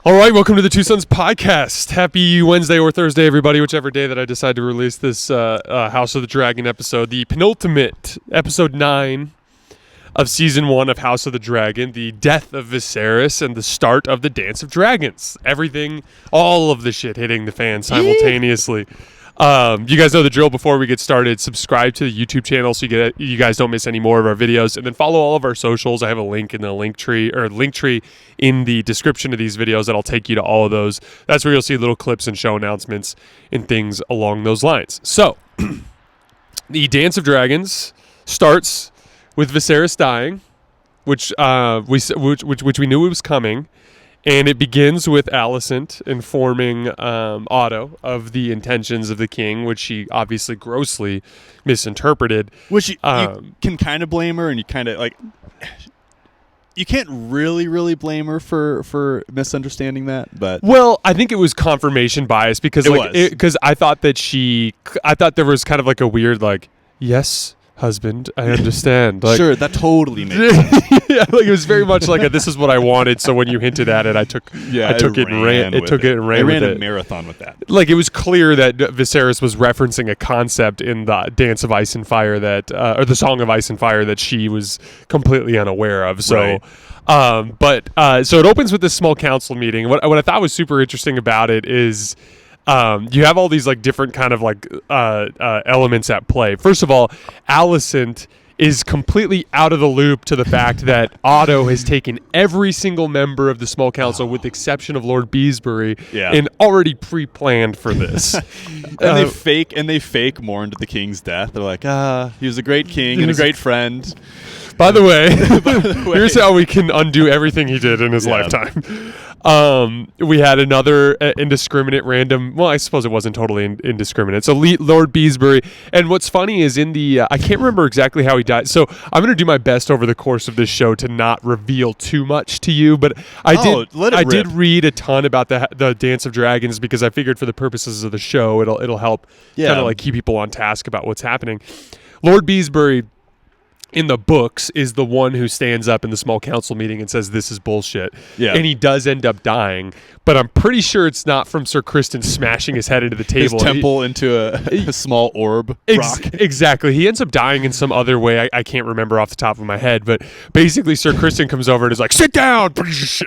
All right, welcome to the Two Sons Podcast. Happy Wednesday or Thursday, everybody, whichever day that I decide to release this House of the Dragon episode. The penultimate, episode 9 of Season 1 of House of the Dragon, the death of Viserys and the start of the Dance of Dragons. Everything, all of the shit hitting the fan simultaneously. You guys know the drill. Before we get started, subscribe to the YouTube channel so you guys don't miss any more of our videos, and then follow all of our socials. I have a link in the link tree in the description of these videos that'll take you to all of those. That's where you'll see little clips and show announcements and things along those lines. So, the Dance of Dragons starts with Viserys dying, which we knew was coming. And it begins with Alicent informing Otto of the intentions of the king, which she obviously grossly misinterpreted. Which you can kind of blame her, and you kind of like... You can't really blame her for misunderstanding that, but... Well, I think it was confirmation bias because I thought there was kind of like a weird like, yes, husband, I understand. Like, sure, that totally makes sense. Yeah, like it was very much like this is what I wanted. So when you hinted at it, I took it and ran with it. I ran a marathon with that. Like it was clear that Viserys was referencing a concept in the Dance of Ice and Fire or the Song of Ice and Fire that she was completely unaware of. So, right. So it opens with this small council meeting. What I thought was super interesting about it is. You have all these like different kind of like elements at play. First of all, Alicent is completely out of the loop to the fact that Otto has taken every single member of the small council, with the exception of Lord Beesbury, and already pre-planned for this. And they fake mourn to the king's death. They're like, he was a great king and a great friend. By the way, here's how we can undo everything he did in his lifetime. We had another indiscriminate random... Well, I suppose it wasn't totally indiscriminate. So Lord Beesbury. And what's funny is in the... I can't remember exactly how he died. So I'm going to do my best over the course of this show to not reveal too much to you. But I did read a ton about the Dance of Dragons because I figured for the purposes of the show, it'll help kind of like keep people on task about what's happening. Lord Beesbury... in the books is the one who stands up in the small council meeting and says this is bullshit. Yeah. And he does end up dying, but I'm pretty sure it's not from Sir Criston smashing his head into the table. His temple into a small orb rock. Exactly. He ends up dying in some other way. I can't remember off the top of my head, but basically Sir Criston comes over and is like, sit down! just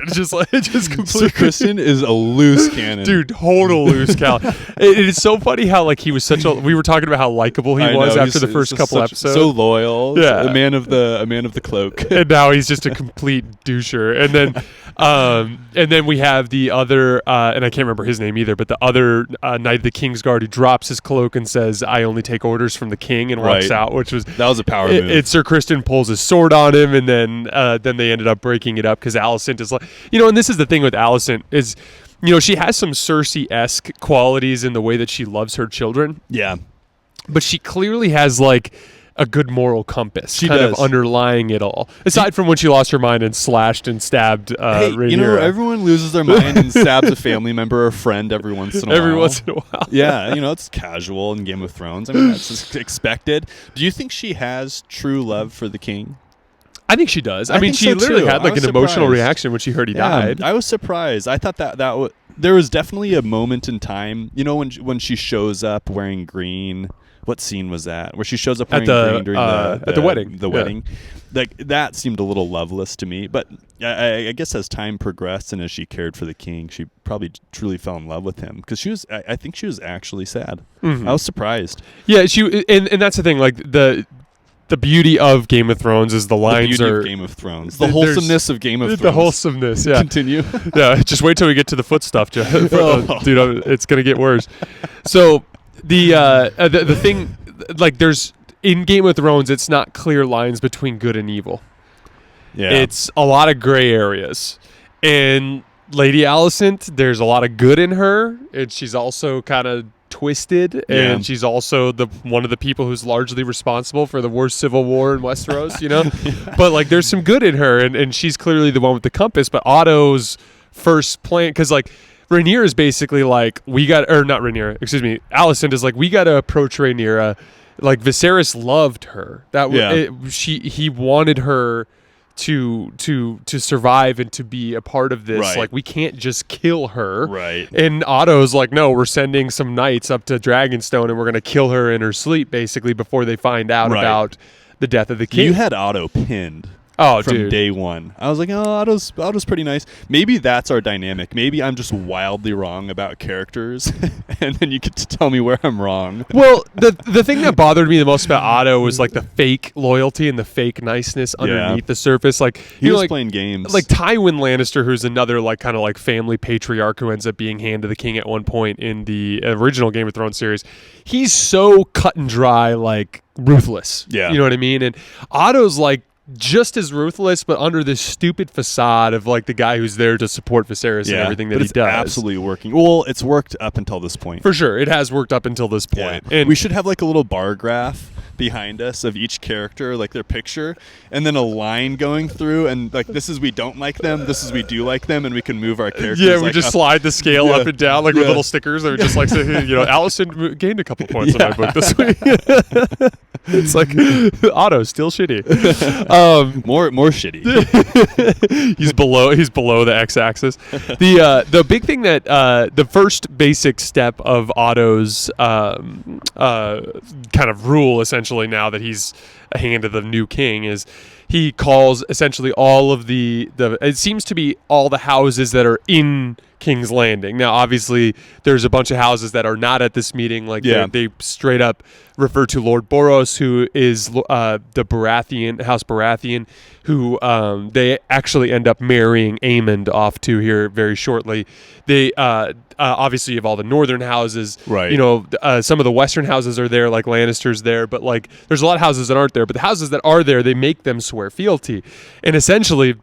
completely... Sir Criston is a loose cannon. Dude, total loose cannon. It is so funny how like he was we were talking about how likable he was after the first couple episodes. So loyal. Yeah. A man of the cloak. And now he's just a complete doucher. And then we have the other, and I can't remember his name either, but the other Knight of the Kingsguard who drops his cloak and says, I only take orders from the king, and walks out, that was a power move. Sir Criston pulls his sword on him, and then they ended up breaking it up because Alicent is like, and this is the thing with Alicent is, she has some Cersei-esque qualities in the way that she loves her children. Yeah. But she clearly has like a good moral compass she kind does. of underlying it all. Aside from when she lost her mind and slashed and stabbed Rhaenyra. Everyone loses their mind and stabs a family member or a friend every once in a while. Every once in a while. Yeah, it's casual in Game of Thrones. I mean, that's just expected. Do you think she has true love for the king? I think she does. I mean, she so literally too. had like an emotional reaction when she heard he died. I was surprised. I thought that there was definitely a moment in time, when she shows up wearing green. What scene was that? Where she shows up wearing green during the wedding. The wedding. Like, that seemed a little loveless to me. But I guess as time progressed and as she cared for the king, she probably truly fell in love with him. Because I think she was actually sad. Mm-hmm. I was surprised. Yeah, and that's the thing. Like, the beauty of Game of Thrones is the lines of Game of Thrones. The wholesomeness of Game of Thrones. The wholesomeness, yeah. Continue. Yeah, just wait till we get to the foot stuff, Jeff. Dude, it's going to get worse. So... The thing, like, there's in Game of Thrones, it's not clear lines between good and evil. Yeah, it's a lot of gray areas. And Lady Alicent, there's a lot of good in her, and she's also kind of twisted, and she's also one of the people who's largely responsible for the worst civil war in Westeros. But like, there's some good in her, and she's clearly the one with the compass. But Otto's first plan, because like. Rhaenyra is basically like, Alicent is like, we got to approach Rhaenyra. Like, Viserys loved her. He wanted her to survive and to be a part of this. Right. Like, we can't just kill her. Right. And Otto's like, no, we're sending some knights up to Dragonstone and we're going to kill her in her sleep, basically, before they find out about the death of the king. You had Otto pinned. Oh, from dude. day one. I was like, oh, Otto's pretty nice. Maybe that's our dynamic. Maybe I'm just wildly wrong about characters, and then you get to tell me where I'm wrong. Well, the thing that bothered me the most about Otto was like the fake loyalty and the fake niceness underneath the surface. Like, he was like, playing games. Like Tywin Lannister, who's another like kind of like family patriarch who ends up being Hand of the King at one point in the original Game of Thrones series. He's so cut and dry, like ruthless. Yeah. You know what I mean? And Otto's like just as ruthless, but under this stupid facade of like the guy who's there to support Viserys and everything that he does. Absolutely working. Well, it's worked up until this point. For sure. It has worked up until this point. Yeah. And we should have like a little bar graph behind us of each character, like their picture, and then a line going through, and like this is we don't like them, this is we do like them, and we can move our characters. Yeah, we like just up. slide the scale up and down like with little stickers that are just like, Allison gained a couple points in my book this week. It's like Otto's still shitty. More shitty. He's below the x-axis. The big thing that the first basic step of Otto's kind of rule, essentially, now that he's a hand of the new king, is he calls essentially all of the it seems to be all the houses that are in King's Landing. Now, obviously, there's a bunch of houses that are not at this meeting. Like they straight up refer to Lord Boros, who is the Baratheon, House Baratheon, who they actually end up marrying Aemond off to here very shortly. They obviously you have all the northern houses. Right. You know, some of the western houses are there, like Lannister's there, but like there's a lot of houses that aren't there. But the houses that are there, they make them swear fealty, and essentially,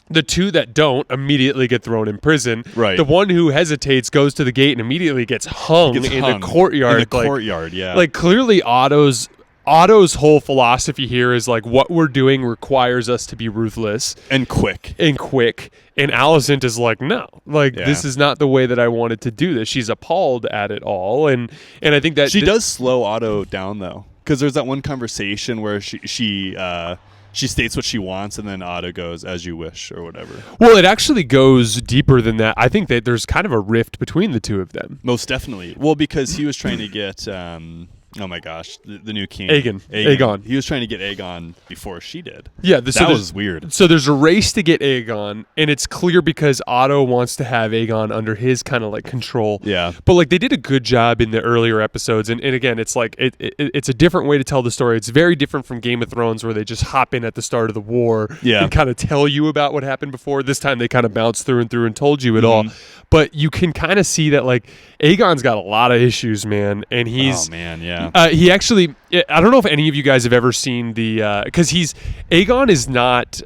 the two that don't immediately get thrown in prison. Right. The one who hesitates goes to the gate and immediately gets hung in the courtyard. In the courtyard, yeah. Like, clearly Otto's whole philosophy here is like, what we're doing requires us to be ruthless. And quick. And Alicent is like, no. Like, this is not the way that I wanted to do this. She's appalled at it all. And I think that... She does slow Otto down, though. Because there's that one conversation where she states what she wants, and then Otto goes, as you wish, or whatever. Well, it actually goes deeper than that. I think that there's kind of a rift between the two of them. Most definitely. Well, because he was trying to get, oh my gosh, the new king. Aegon. He was trying to get Aegon before she did. Yeah. That was weird. So there's a race to get Aegon, and it's clear because Otto wants to have Aegon under his kind of like control. Yeah. But like they did a good job in the earlier episodes, and again, it's like it's a different way to tell the story. It's very different from Game of Thrones, where they just hop in at the start of the war and kind of tell you about what happened before. This time they kind of bounced through and told you it all. But you can kind of see that like Aegon's got a lot of issues, man, and he's he actually, I don't know if any of you guys have ever seen the because Aegon is not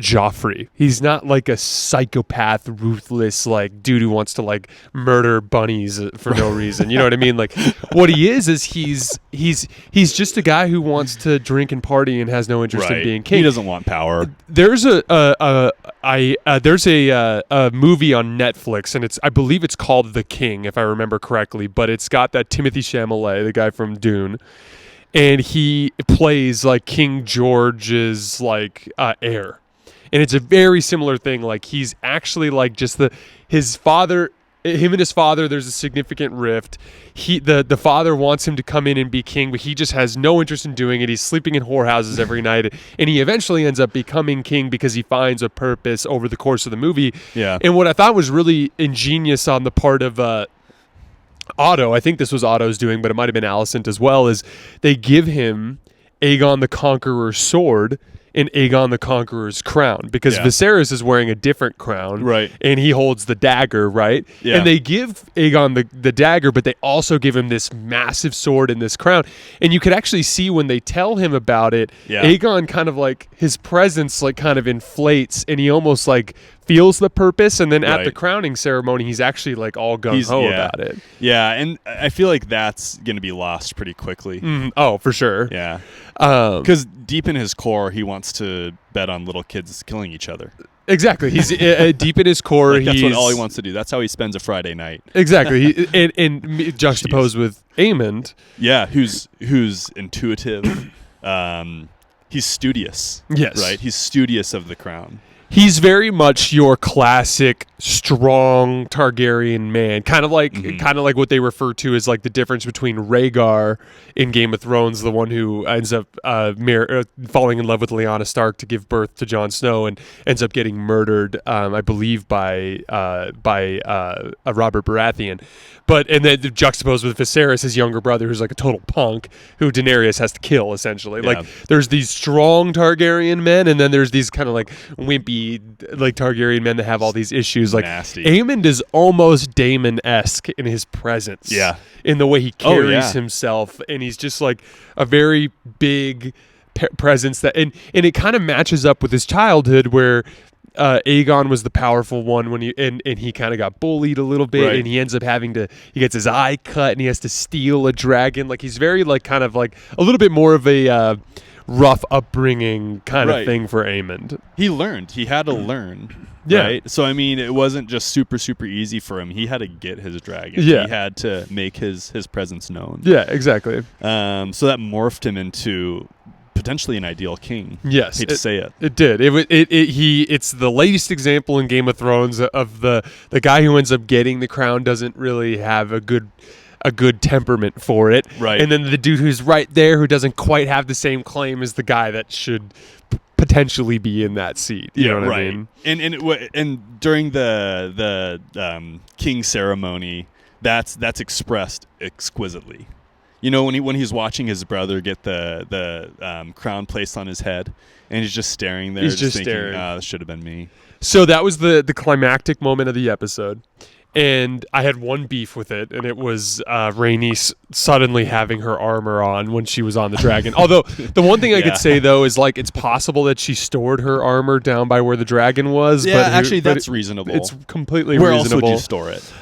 Joffrey. He's not like a psychopath, ruthless like dude who wants to like murder bunnies for no reason. You know what I mean? Like what he is he's just a guy who wants to drink and party and has no interest in being king. He doesn't want power. There's a movie on Netflix, and I believe it's called The King, if I remember correctly, but it's got that Timothée Chalamet, the guy from Dune, and he plays like King George's like heir, and it's a very similar thing. Like he's actually like just his father. Him and his father, there's a significant rift. The father wants him to come in and be king, but he just has no interest in doing it. He's sleeping in whorehouses every night, and he eventually ends up becoming king because he finds a purpose over the course of the movie. Yeah. And what I thought was really ingenious on the part of Otto, I think this was Otto's doing, but it might have been Alicent as well, is they give him Aegon the Conqueror's sword and Aegon the Conqueror's crown, because Viserys is wearing a different crown, right? And he holds the dagger, right? Yeah. And they give Aegon the dagger, but they also give him this massive sword and this crown. And you could actually see when they tell him about it, Aegon kind of like his presence like kind of inflates, and he almost like feels the purpose. And then at the crowning ceremony, he's actually like all gung-ho about it. Yeah, and I feel like that's going to be lost pretty quickly. Oh, for sure. Yeah. Because deep in his core, he wants to bet on little kids killing each other. Exactly. He's deep in his core. Like that's all he wants to do. That's how he spends a Friday night. Exactly. And juxtaposed with Aemond. Yeah, who's intuitive. he's studious. Yes. Right? He's studious of the crown. He's very much your classic strong Targaryen man, kind of like what they refer to as like the difference between Rhaegar in Game of Thrones, the one who ends up falling in love with Lyanna Stark to give birth to Jon Snow, and ends up getting murdered, I believe, by Robert Baratheon. And then juxtaposed with Viserys, his younger brother, who's like a total punk, who Daenerys has to kill, essentially. Yeah. Like, there's these strong Targaryen men, and then there's these kind of like wimpy, like Targaryen men that have all these issues. Like, nasty. Aemond is almost Daemon-esque in his presence. Yeah. In the way he carries himself, and he's just like a very big presence that, and it kind of matches up with his childhood where Aegon was the powerful one when he kind of got bullied a little bit, and he ends up he gets his eye cut and he has to steal a dragon. Like, he's very like kind of like a little bit more of a rough upbringing kind of thing for Aemond. He had to learn. Yeah. Right? So, I mean, it wasn't just super, super easy for him. He had to get his dragon. Yeah. He had to make his presence known. Yeah, exactly. So that morphed him into potentially an ideal king. Yes, hate to say it. It did. It's the latest example in Game of Thrones of the guy who ends up getting the crown doesn't really have a good temperament for it. Right. And then the dude who's right there who doesn't quite have the same claim as the guy that should potentially be in that seat. You know what I mean? And during the king ceremony, that's expressed exquisitely. You know, when he's watching his brother get the crown placed on his head, and he's just staring there, just thinking, staring. This should have been me. So that was the climactic moment of the episode. And I had one beef with it, and it was Rhaenys suddenly having her armor on when she was on the dragon. Although, the one thing I could say, though, is like it's possible that she stored her armor down by where the dragon was. Yeah, actually, that's reasonable. It's completely reasonable. Where else would you store it?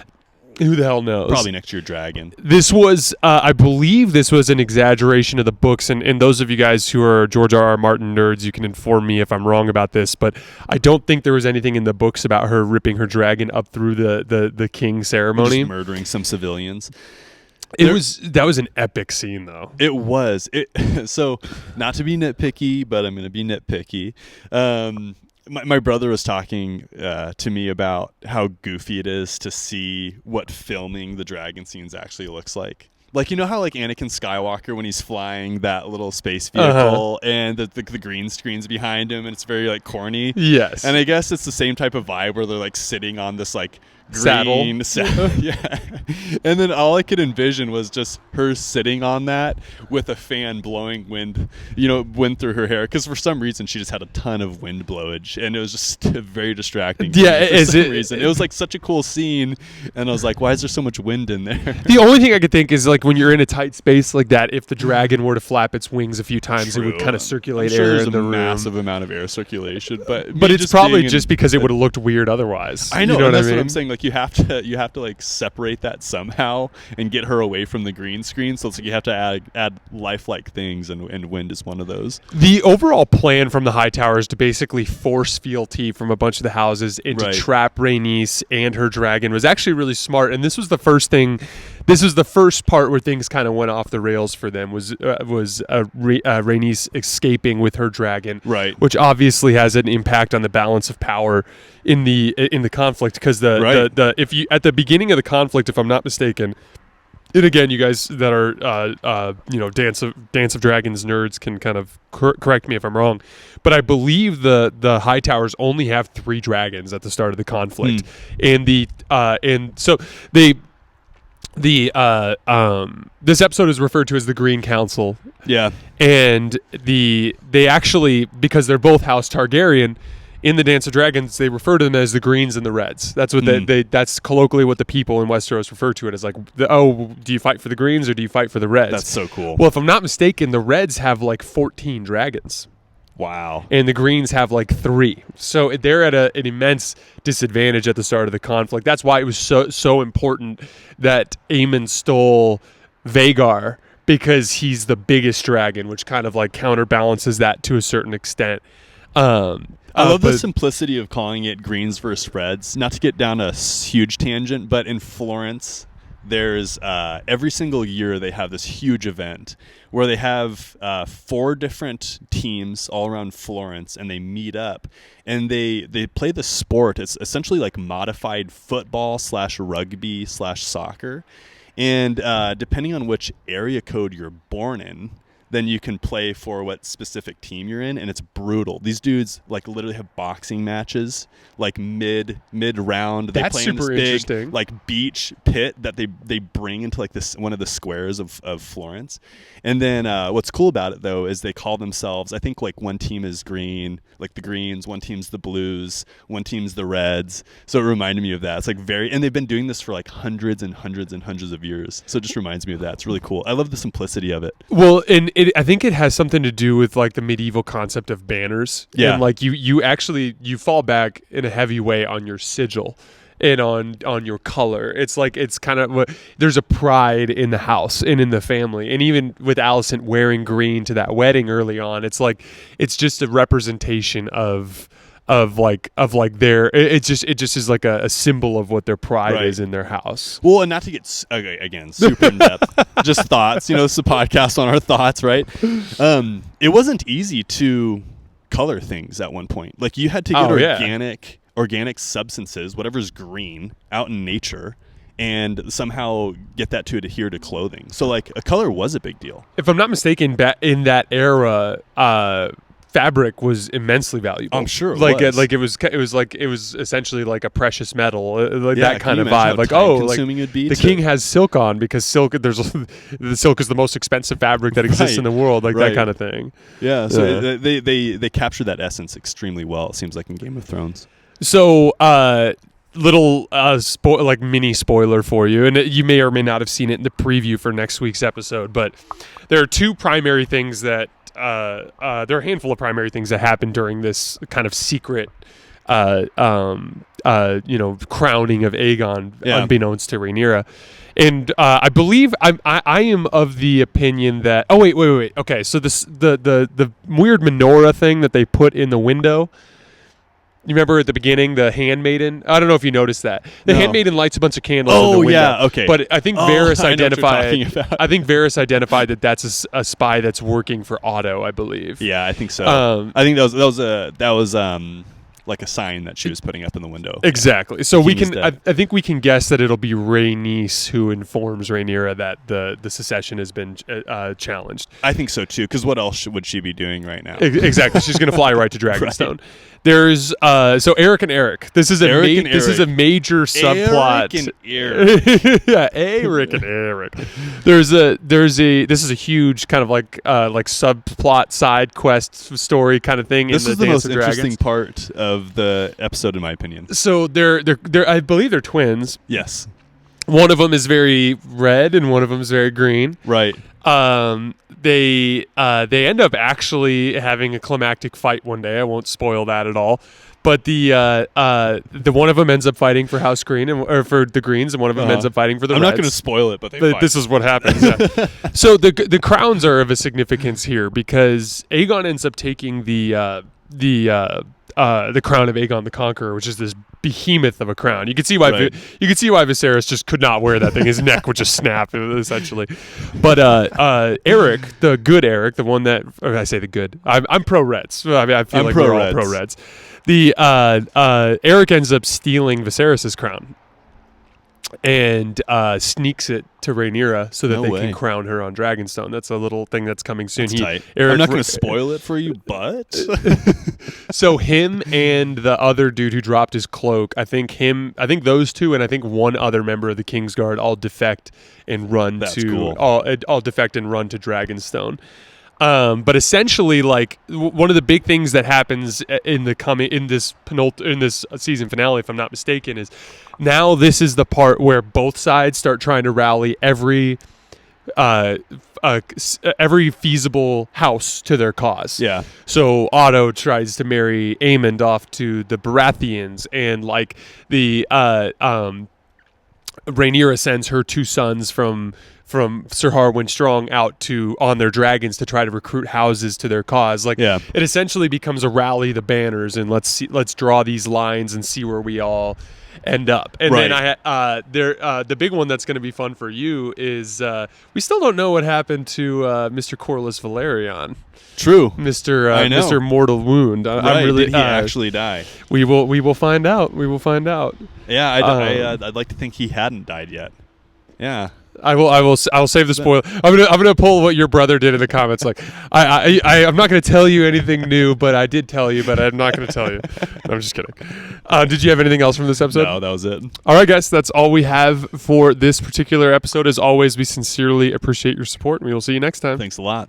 Who the hell knows? Probably next to your dragon. This was, I believe this was an exaggeration of the books, and those of you guys who are George R.R. Martin nerds, you can inform me if I'm wrong about this, but I don't think there was anything in the books about her ripping her dragon up through the king ceremony. Just murdering some civilians. That was an epic scene, though. It was. So, not to be nitpicky, but I'm going to be nitpicky. My brother was talking to me about how goofy it is to see what filming the dragon scenes actually looks like. Like, you know how like Anakin Skywalker when he's flying that little space vehicle and the green screen's behind him and it's very like corny? Yes. And I guess it's the same type of vibe where they're like sitting on this like green saddle. Yeah. And then all I could envision was just her sitting on that with a fan blowing wind through her hair, because for some reason she just had a ton of wind blowage and it was just very distracting. Yeah, for some reason. It was like such a cool scene and I was like, why is there so much wind in there? The only thing I could think is like when you're in a tight space like that, if the dragon were to flap its wings a few times, it would kind of circulate air in the room. There's a massive amount of air circulation, but it's probably just because it would have looked weird otherwise. I know, and that's what I'm saying. Like you have to like separate that somehow and get her away from the green screen. So it's like you have to add lifelike things, and wind is one of those. The overall plan from the High Tower is to basically force fealty from a bunch of the houses and to trap Rhaenys and her dragon was actually really smart. And this was the first thing. This was the first part where things kind of went off the rails for them. Was Rhaenys escaping with her dragon, which obviously has an impact on the balance of power in the conflict. Because if you at the beginning of the conflict, if I'm not mistaken, and again, you guys that are Dance of Dragons nerds can kind of correct me if I'm wrong, but I believe the High Towers only have 3 dragons at the start of the conflict, and so they. This episode is referred to as the Green Council. Yeah. And they actually, because they're both House Targaryen, in the Dance of Dragons, they refer to them as the Greens and the Reds. That's what that's colloquially what the people in Westeros refer to it as. Like, do you fight for the Greens or do you fight for the Reds? That's so cool. Well, if I'm not mistaken, the Reds have like 14 dragons. Wow. And the Greens have like 3. So they're at an immense disadvantage at the start of the conflict. That's why it was so important that Aemon stole Vhagar, because he's the biggest dragon, which kind of like counterbalances that to a certain extent. I love the simplicity of calling it Greens versus Reds. Not to get down a huge tangent, but in Florence, there's every single year they have this huge event where they have 4 different teams all around Florence, and they meet up and they play the sport. It's essentially like modified football / rugby / soccer. And depending on which area code you're born in, then you can play for what specific team you're in, and it's brutal. These dudes like literally have boxing matches like mid round. They That's play in this super big interesting. like beach pit that they bring into like this one of the squares of Florence. And then what's cool about it though is they call themselves, I think like one team is green, like the Greens, one team's the Blues, one team's the Reds. So it reminded me of that. It's like and they've been doing this for like hundreds and hundreds and hundreds of years. So it just reminds me of that. It's really cool. I love the simplicity of it. Well, and I think it has something to do with like the medieval concept of banners. Yeah. And like you actually fall back in a heavy way on your sigil and on your color. It's like it's kind of there's a pride in the house and in the family. And even with Alicent wearing green to that wedding early on, it's like it's just a representation of their it just is like a symbol of what their pride is in their house. Well, and not to get again super in depth, just thoughts. It's a podcast on our thoughts, right? It wasn't easy to color things at one point. Like you had to get organic substances, whatever's green, out in nature, and somehow get that to adhere to clothing. So like a color was a big deal. If I'm not mistaken, in that era, fabric was immensely valuable. I'm sure it was essentially like a precious metal, that kind of vibe. Like the king has silk on because the silk is the most expensive fabric that exists in the world, that kind of thing. Yeah, so they captured that essence extremely well. It seems like in Game of Thrones. So little mini spoiler for you, and you may or may not have seen it in the preview for next week's episode, but there are 2 primary things that there are a handful of primary things that happen during this kind of secret crowning of Aegon, unbeknownst to Rhaenyra. And I believe I am of the opinion that wait. Okay, so the weird menorah thing that they put in the window. You remember at the beginning, the handmaiden? I don't know if you noticed that. The handmaiden lights a bunch of candles in the window. Oh, yeah, okay. But I think Varys identified. I think Varys identified that that's a spy that's working for Otto, I believe. Yeah, I think so. I think that was like a sign that she was putting up in the window. Exactly. So I think we can guess that it'll be Rhaenys who informs Rhaenyra that the secession has been challenged. I think so too, because what else would she be doing right now? Exactly. She's going to fly right to Dragonstone. Right. There's so Eric and Eric. This is a major subplot. Eric and Eric. Yeah, Eric and Eric. This is a huge kind of like subplot side quest story kind of thing. This in is the most Dance of interesting Dragons. part of the episode, in my opinion. So they're I believe they're twins. Yes. One of them is very red and one of them is very green. Right. They end up actually having a climactic fight one day. I won't spoil that at all. But the one of them ends up fighting for House Green or for the Greens, and one of them ends up fighting for the Reds. I'm not going to spoil it, but this is what happens. Yeah. So the crowns are of a significance here because Aegon ends up taking the crown of Aegon the Conqueror, which is this behemoth of a crown. You can see why Viserys just could not wear that thing. His neck would just snap, essentially. But Eric, the good Eric, the one that I say the good. I'm pro Reds. I mean, I feel like we're all pro Reds. The Eric ends up stealing Viserys's crown and sneaks it to Rhaenyra so that they can crown her on Dragonstone. That's a little thing that's coming soon. That's tight. I'm not going to spoil it for you, but so him and the other dude who dropped his cloak, I think those two, and I think one other member of the Kingsguard all defect and run all defect and run to Dragonstone. But essentially, like one of the big things that happens in this season finale, if I'm not mistaken, is now this is the part where both sides start trying to rally every feasible house to their cause. Yeah. So Otto tries to marry Aemond off to the Baratheons, and like the Rhaenyra sends her 2 sons from Sir Harwin Strong out on their dragons to try to recruit houses to their cause. Like, it essentially becomes a rally the banners and let's draw these lines and see where we all end up. And Right. then the big one that's going to be fun for you is we still don't know what happened to Mr. Corlys Valerian. True. Mr. Mortal Wound. I'm really. Did he actually die? We will find out. We will find out. Yeah, I'd like to think he hadn't died yet. Yeah. I'll save the spoiler. I'm gonna pull what your brother did in the comments. Like I'm not gonna tell you anything new, but I did tell you, but I'm not gonna tell you. No, I'm just kidding. Did you have anything else from this episode? No, that was it. All right, guys, that's all we have for this particular episode. As always, we sincerely appreciate your support, and we will see you next time. Thanks a lot.